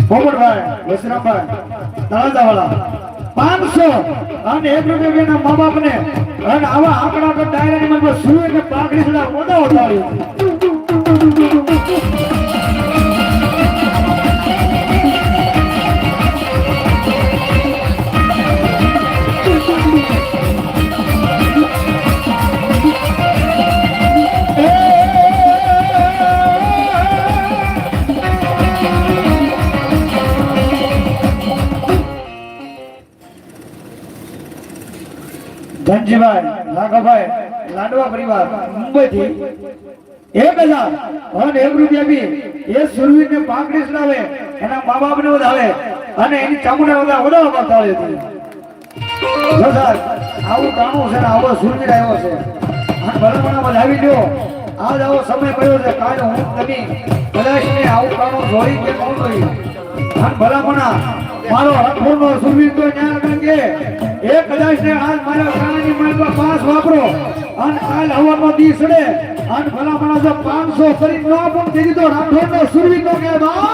પોપટભાઈ વસરામભાઈ તળાજાવાળા 500 અને 1 રૂપિયા ના મા બાપ ને અને આવા આંકડા તો ડાયરાની માં સુએ કે પાઘડી સડા મોઢા ઉતાર્યો ધનજીભાઈ લાખાભાઈ લાડવા પરિવાર મુંબઈ થી 1000 અને 1 રૂપિયા બી એ સુરવીર ને પાઘડી સડાવે એના મા બાપ ને વધાવે અને એની ચામુંડા વધાવ કરતા હોય છે જો સર આવું કાણું છે ને આવો સુરવીર આવ્યો છે અને ભલામણા વધાવી દો આજ આવો સમય પડ્યો છે કાલે હું તમે કદાચ ને આવું કાણું જોઈ કે ન જોઈ અને ભલામણા મારો હકનો સુરવીર તો ન્યા કે એ કદાચ ને આજ મારા કાનાની માલમાં પાસ વાપરો અને કાલ હવાનો દી સડે અને ભલામણા જો 500 કરી ન પણ દીધી તો રાઠોડનો સુરવીર તો કે બા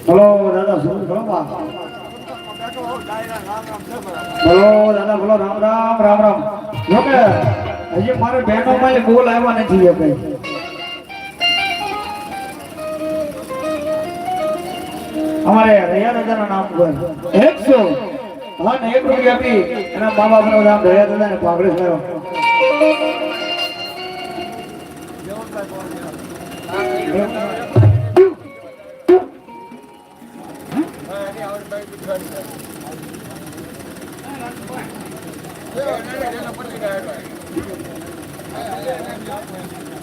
બોલો દાદા શું બોલો બા બોલો દાદા બોલો રામ રામ રામ રામ જો કે હજી મારે બહેનો માં બોલ આવ્યા નથી એ કઈ અમારે રૈયા દાદા ના નામ પર 100 અને 1 રૂપિયા આપી એના મા બાપ નું નામ રૈયા દાદા ને પાઘડી થયો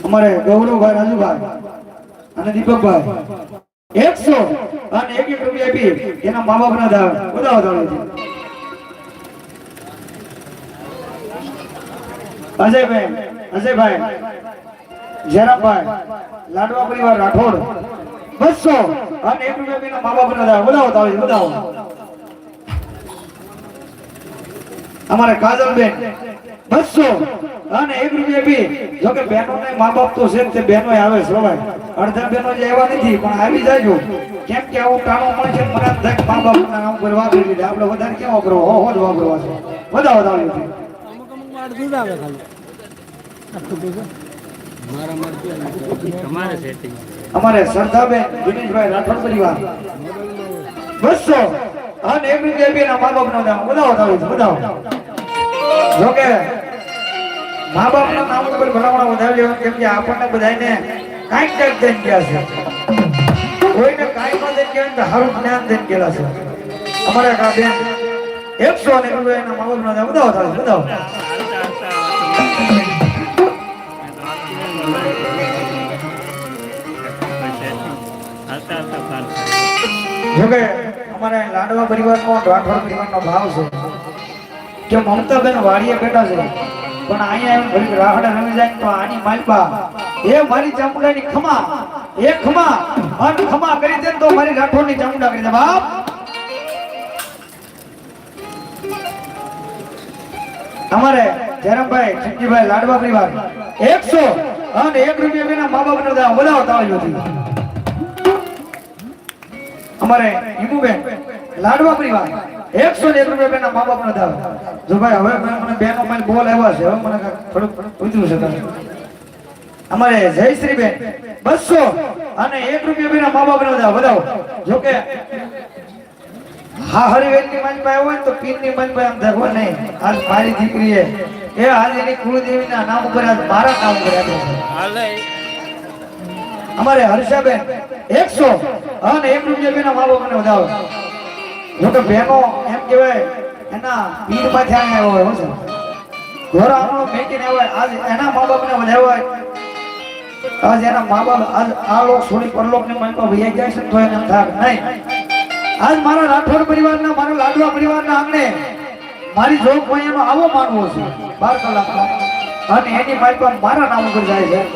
અમારે ગૌરવભાઈ રાજુભાઈ અને દીપકભાઈ 100 અને 1 રૂપિયા આપી એના મા બાપ ના દાવ બધા વધારે છે અજયભાઈ જયરામભાઈ લાડવા પરિવાર રાઠોડ 200 અને 1 રૂપિયા આપીને મા બાપ ના દાવ બધા વધારે છે બધા અમારે કાજલબેન 200 અને 1 રૂપિયા બી જો કે બહેનો ને મા બાપ તો છે તે બહેનો આવે સવાય અડધા બહેનો જે આવ્યા નથી પણ આવી જાજો કેમ કે આવું કામો પણ છે મને ધક મા બાપ ના નામ પર વાપરી લીધા આપણે વધારે કેમ વાપરવો હો જ વાપરવા છે બધા વધારે છે અમુક માર દૂધ આવે ખાલી મારા મરજી તમારે સેટિંગ અમારે સરદાબેન દિનેશભાઈ રાઠોડ પરિવાર 200 અને 1 રૂપિયા બી ના મા બાપ નો નામ બધા વધારે છે બધા જો કે મા બાપ ના નામ ઉપર ભલામણ વધાવી લેવાનું કેમ કે આપણને બધાને કાંઈક કાંઈક દઈને ગયા છે કોઈને કાંઈ ન દઈને ગયા તો સારું જ્ઞાન દઈને ગયેલા છે અમારે બેન 100 અને રૂપિયા મા બાપ નો નામ બધા વધારે બધા જો કે અમારે લાડવા પરિવારનો રાઠોડ પરિવારનો ભાવ છે કે મમતાબેન વાડીએ બેઠા છે પણ અહીંયા ઘડી રાહડા રમી જાય તો આની માલપા એ મારી ચામુંડાની ખમા એ ખમા અને ખમા કરી દે તો મારી રાઠોડની ચામુંડા કરી દે બાપ અમારે જયરામભાઈ ચંદીભાઈ લાડવા પરિવાર 100 અને 1 રૂપિયા બેના મા બાપ ને બધા તાળીઓ હતી અમારે હિમુબેન લાડવા પરિવાર 101 રૂપિયા બેના મા બાપ ના દાવ જો ભાઈ હવે મને બેનો માલ બોલ આવ્યા છે હવે મને થોડું પૂછવું છે તમે અમારે જયશ્રીબેન 200 અને 1 રૂપિયા બેના મા બાપ ના દાવ બતાવો જો કે હા હરિવેલની માલ પાયો હોય તો પીરની માલ પાય આમ ધરવા નહીં આજ મારી દીકરીએ એ હાલ એની કુળદેવીના નામ ઉપર આજ મારા નામ ઉપર આપ્યો છે હાલે અમારે હર્ષાબેન 100 અને 1 રૂપિયા બેના મા બાપ ને વધાવો જો કે બહેનો એમ કહેવાય એના પીર માંથી આવ્યા હોય છે ઘર આંગણો મેકીને આવ્યા આજ એના મા બાપ ને વધાવ્યા આજ એના મા બાપ આજ આ લોક છોડી પરલોક ને મનમાં ભૈયા જાય છે તો એને થાક નહીં આજ મારા રાઠોડ પરિવારના મારા લાડવા પરિવારના આંગણે મારી જોગમાં એનો આવો માનવો છે 12 કલાકનો અને એની મારી પાસે મારા નામ ઉપર જાય છે